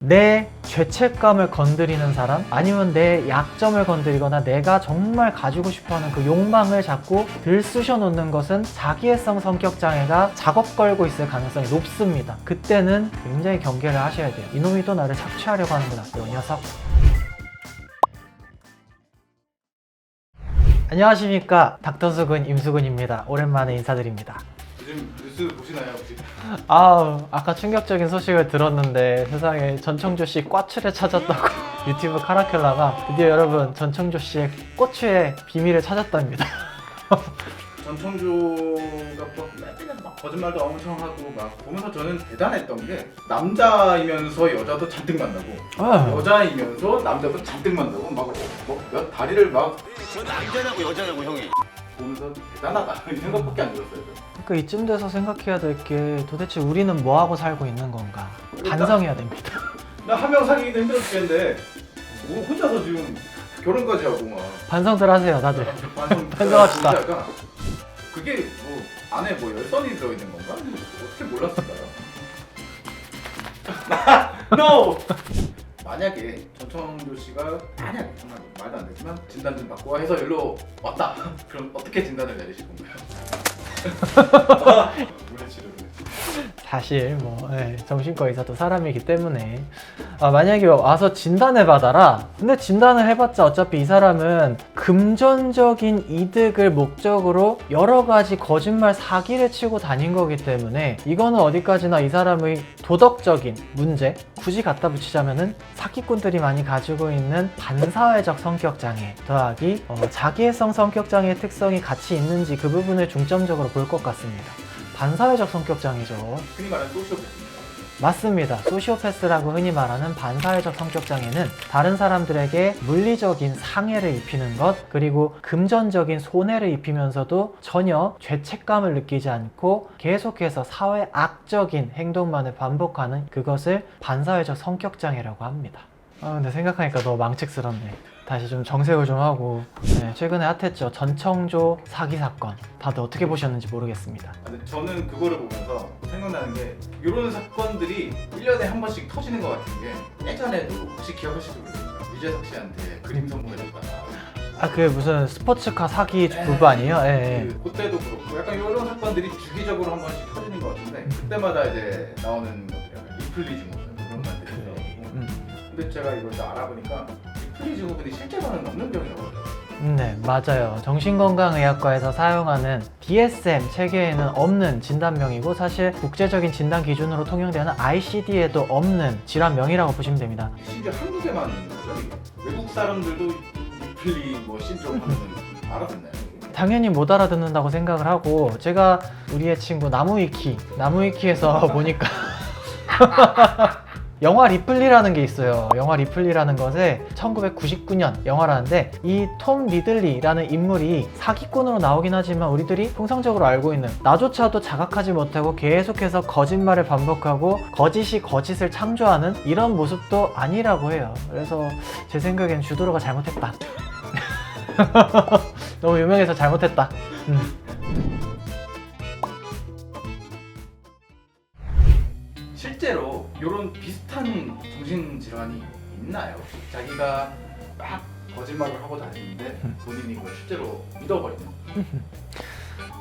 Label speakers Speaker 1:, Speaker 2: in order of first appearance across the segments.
Speaker 1: 내 죄책감을 건드리는 사람, 아니면 내 약점을 건드리거나 내가 정말 가지고 싶어하는 그 욕망을 자꾸 들쑤셔 놓는 것은 자기애성 성격장애가 작업 걸고 있을 가능성이 높습니다. 그때는 굉장히 경계를 하셔야 돼요. 이놈이 또 나를 착취하려고 하는구나, 이 녀석. 안녕하십니까, 닥터수근 임수근입니다. 오랜만에 인사드립니다.
Speaker 2: 요즘 뉴스 보시나요 혹시?
Speaker 1: 아까 충격적인 소식을 들었는데 세상에 전청조 씨 꽈추를 찾았다고 유튜브 카라큘라가 드디어 여러분 전청조 씨의 꼬추의 비밀을 찾았답니다.
Speaker 2: 전청조가 막 거짓말도 엄청 하고 막 보면서 저는 대단했던 게 남자이면서 여자도 잔뜩 만나고 여자이면서 남자도 잔뜩 만나고 몇 다리를 막
Speaker 3: 저 남자냐고 여자냐고 형이.
Speaker 2: 보면서 대단하다 이 생각밖에 안 들었어요.
Speaker 1: 그러니까 이쯤 돼서 생각해야 될 게 도대체 우리는 뭐 하고 살고 있는 건가 반성해야 됩니다.
Speaker 2: 나 한 명 사귀기도 힘들어 죽겠는데 뭐 혼자서 지금 결혼까지 하고 막
Speaker 1: 반성들 하세요, 다들. 반성합시다.
Speaker 2: 진짜가 그게 뭐 안에 뭐 열선이 들어있는 건가? 어떻게 몰랐을까요? No! 만약에 전청조 씨가 만약에 정말 말도 안 되지만 진단 좀 받고 해서 일로 왔다. 그럼 어떻게 진단을 내리실 건가요? 물리치료를.
Speaker 1: 사실 정신과 의사도 사람이기 때문에 만약에 와서 진단을 받아라. 근데 진단을 해봤자 어차피 이 사람은 금전적인 이득을 목적으로 여러 가지 거짓말 사기를 치고 다닌 거기 때문에 이거는 어디까지나 이 사람의 도덕적인 문제, 굳이 갖다 붙이자면은 사기꾼들이 많이 가지고 있는 반사회적 성격장애 더하기 자기애성 성격장애의 특성이 같이 있는지 그 부분을 중점적으로 볼 것 같습니다. 반사회적 성격장애죠.
Speaker 2: 흔히 말하는 소시오패스입니다.
Speaker 1: 맞습니다. 소시오패스라고 흔히 말하는 반사회적 성격장애는 다른 사람들에게 물리적인 상해를 입히는 것, 그리고 금전적인 손해를 입히면서도 전혀 죄책감을 느끼지 않고 계속해서 사회 악적인 행동만을 반복하는 그것을 반사회적 성격장애라고 합니다. 근데 생각하니까 너무 망측스럽네. 다시 좀 정색을 좀 하고. 최근에 핫했죠. 전청조 사기 사건. 다들 어떻게 보셨는지 모르겠습니다.
Speaker 2: 근데 저는 그거를 보면서 생각나는 게 이런 사건들이 1년에 한 번씩 터지는 것 같은 게 예전에도 혹시 기억하실지 모르겠어요. 유재석 씨한테 그림 선물해줬다.
Speaker 1: 그 무슨 스포츠카 사기 부부 아니에요? 예.
Speaker 2: 그때도 그렇고 약간 이런 사건들이 주기적으로 한 번씩 터지는 것 같은데 그때마다 이제 나오는 것들 약간 리플리 증후군 그런 말들이 있더라고. 근데 제가 이걸 다 알아보니까 리플리 증후군이 실제로는 없는 병이라고 하더라고요.
Speaker 1: 네, 맞아요. 정신건강의학과에서 사용하는 DSM 체계에는 없는 진단명이고 사실 국제적인 진단 기준으로 통용되는 ICD에도 없는 질환명이라고 보시면 됩니다.
Speaker 2: 심지어 한국에만 있는 거죠 이게. 외국 사람들도 리플리 뭐 신종 하면 알아듣나요?
Speaker 1: 당연히 못 알아듣는다고 생각을 하고, 제가 우리의 친구 나무위키에서 보니까 영화 리플리라는 게 있어요. 영화 리플리라는 것에 1999년 영화라는데 이 톰 리들리라는 인물이 사기꾼으로 나오긴 하지만 우리들이 통상적으로 알고 있는, 나조차도 자각하지 못하고 계속해서 거짓말을 반복하고 거짓이 거짓을 창조하는 이런 모습도 아니라고 해요. 그래서 제 생각엔 주도로가 잘못했다. 너무 유명해서 잘못했다.
Speaker 2: 실제로 이런 비슷한 정신질환이 있나요? 자기가 막 거짓말을 하고 다니는데 본인이 그걸 실제로 믿어버리는.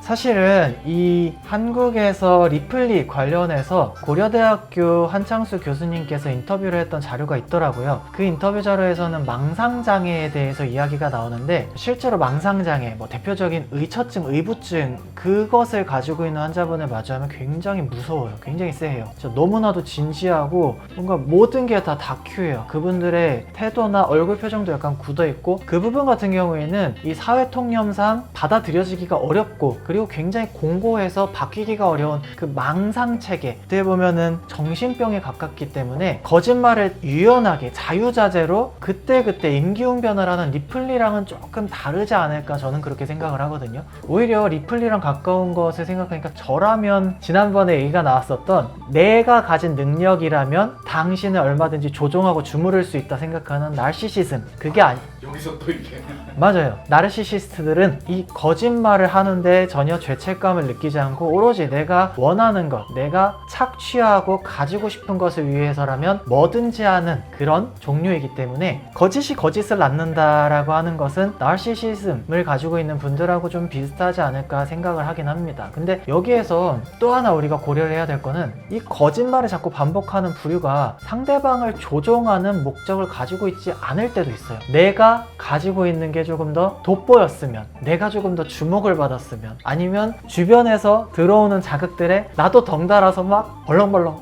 Speaker 1: 사실은 이 한국에서 리플리 관련해서 고려대학교 한창수 교수님께서 인터뷰를 했던 자료가 있더라고요. 그 인터뷰 자료에서는 망상장애에 대해서 이야기가 나오는데, 실제로 망상장애, 대표적인 의처증, 의부증, 그것을 가지고 있는 환자분을 마주하면 굉장히 무서워요. 굉장히 쎄해요. 너무나도 진지하고 뭔가 모든 게 다 다큐예요. 그분들의 태도나 얼굴 표정도 약간 굳어있고, 그 부분 같은 경우에는 이 사회통념상 받아들여지기가 어렵고, 그리고 굉장히 공고해서 바뀌기가 어려운 그 망상체계, 어떻게 보면은 정신병에 가깝기 때문에 거짓말을 유연하게 자유자재로 그때그때 임기응변을 하는 리플리랑은 조금 다르지 않을까, 저는 그렇게 생각을 하거든요. 오히려 리플리랑 가까운 것을 생각하니까, 저라면 지난번에 얘기가 나왔었던 내가 가진 능력이라면 당신을 얼마든지 조종하고 주무를 수 있다 생각하는 나르시시즘, 그게
Speaker 2: 여기서 또 이게
Speaker 1: 맞아요. 나르시시스트들은 이 거짓말을 하는데 전혀 죄책감을 느끼지 않고 오로지 내가 원하는 것, 내가 착취하고 가지고 싶은 것을 위해서라면 뭐든지 하는 그런 종류이기 때문에 거짓이 거짓을 낳는다라고 하는 것은 나르시시즘을 가지고 있는 분들하고 좀 비슷하지 않을까 생각을 하긴 합니다. 근데 여기에서 또 하나 우리가 고려를 해야 될 거는 이 거짓말을 자꾸 반복하는 부류가 상대방을 조종하는 목적을 가지고 있지 않을 때도 있어요. 내가 가지고 있는 게 조금 더 돋보였으면, 내가 조금 더 주목을 받았으면, 아니면 주변에서 들어오는 자극들에 나도 덩달아서 막 벌렁벌렁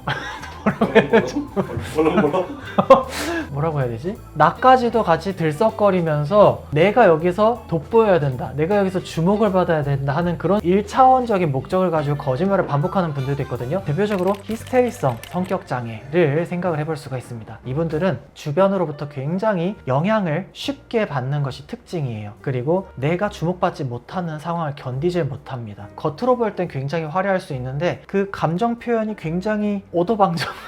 Speaker 1: 뭐라고 해야 되지? 나까지도 같이 들썩거리면서 내가 여기서 돋보여야 된다, 내가 여기서 주목을 받아야 된다 하는 그런 1차원적인 목적을 가지고 거짓말을 반복하는 분들도 있거든요. 대표적으로 히스테리성 성격장애를 생각을 해볼 수가 있습니다. 이분들은 주변으로부터 굉장히 영향을 쉽게 받는 것이 특징이에요. 그리고 내가 주목받지 못하는 상황을 견디질 못합니다. 겉으로 볼 땐 굉장히 화려할 수 있는데 그 감정 표현이 굉장히 오도방정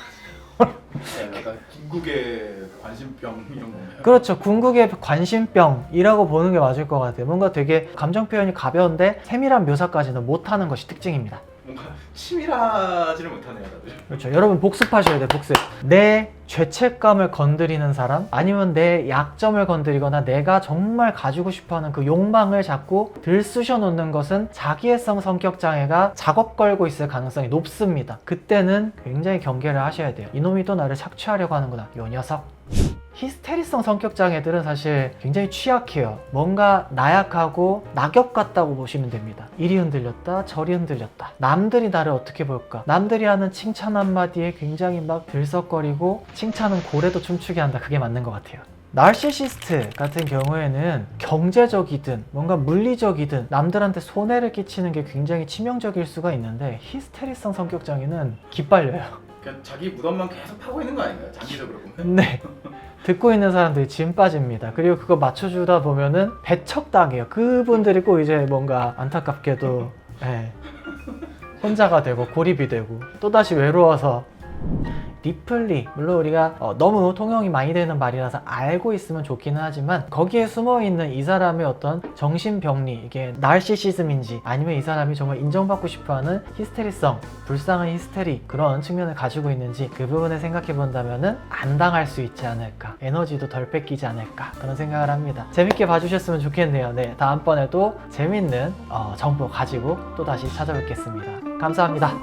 Speaker 2: 약간 궁극의 관심병 이런 건가요?
Speaker 1: 그렇죠. 궁극의 관심병이라고 보는 게 맞을 것 같아요. 뭔가 되게 감정 표현이 가벼운데 세밀한 묘사까지는 못하는 것이 특징입니다.
Speaker 2: 뭔가 치밀하지는 못하네요, 다들.
Speaker 1: 그렇죠. 여러분 복습하셔야 돼요. 복습. 내 죄책감을 건드리는 사람, 아니면 내 약점을 건드리거나 내가 정말 가지고 싶어하는 그 욕망을 자꾸 들쑤셔 놓는 것은 자기애성 성격장애가 작업 걸고 있을 가능성이 높습니다. 그때는 굉장히 경계를 하셔야 돼요. 이놈이 또 나를 착취하려고 하는구나, 요 녀석. 히스테리성 성격장애들은 사실 굉장히 취약해요. 뭔가 나약하고 낙엽 같다고 보시면 됩니다. 이리 흔들렸다 저리 흔들렸다, 남들이 나를 어떻게 볼까, 남들이 하는 칭찬 한마디에 굉장히 막 들썩거리고 칭찬은 고래도 춤추게 한다. 그게 맞는 것 같아요. 나르시시스트 같은 경우에는 경제적이든 뭔가 물리적이든 남들한테 손해를 끼치는 게 굉장히 치명적일 수가 있는데, 히스테리성 성격장애는 기빨려요.
Speaker 2: 그냥 자기 무덤만 계속 파고 있는 거 아닌가요? 장기적으로 보면.
Speaker 1: 네. 듣고 있는 사람들이 진 빠집니다. 그리고 그거 맞춰주다 보면은 배척당해요. 그분들이 꼭 이제 뭔가 안타깝게도 혼자가 되고 고립이 되고 또다시 외로워서 리플리, 물론 우리가 너무 통용이 많이 되는 말이라서 알고 있으면 좋기는 하지만 거기에 숨어있는 이 사람의 어떤 정신병리, 이게 나르시시즘인지 아니면 이 사람이 정말 인정받고 싶어하는 히스테리성, 불쌍한 히스테리 그런 측면을 가지고 있는지 그 부분을 생각해 본다면은 안 당할 수 있지 않을까, 에너지도 덜 뺏기지 않을까 그런 생각을 합니다. 재밌게 봐주셨으면 좋겠네요. 네, 다음번에도 재밌는 정보 가지고 또 다시 찾아뵙겠습니다. 감사합니다.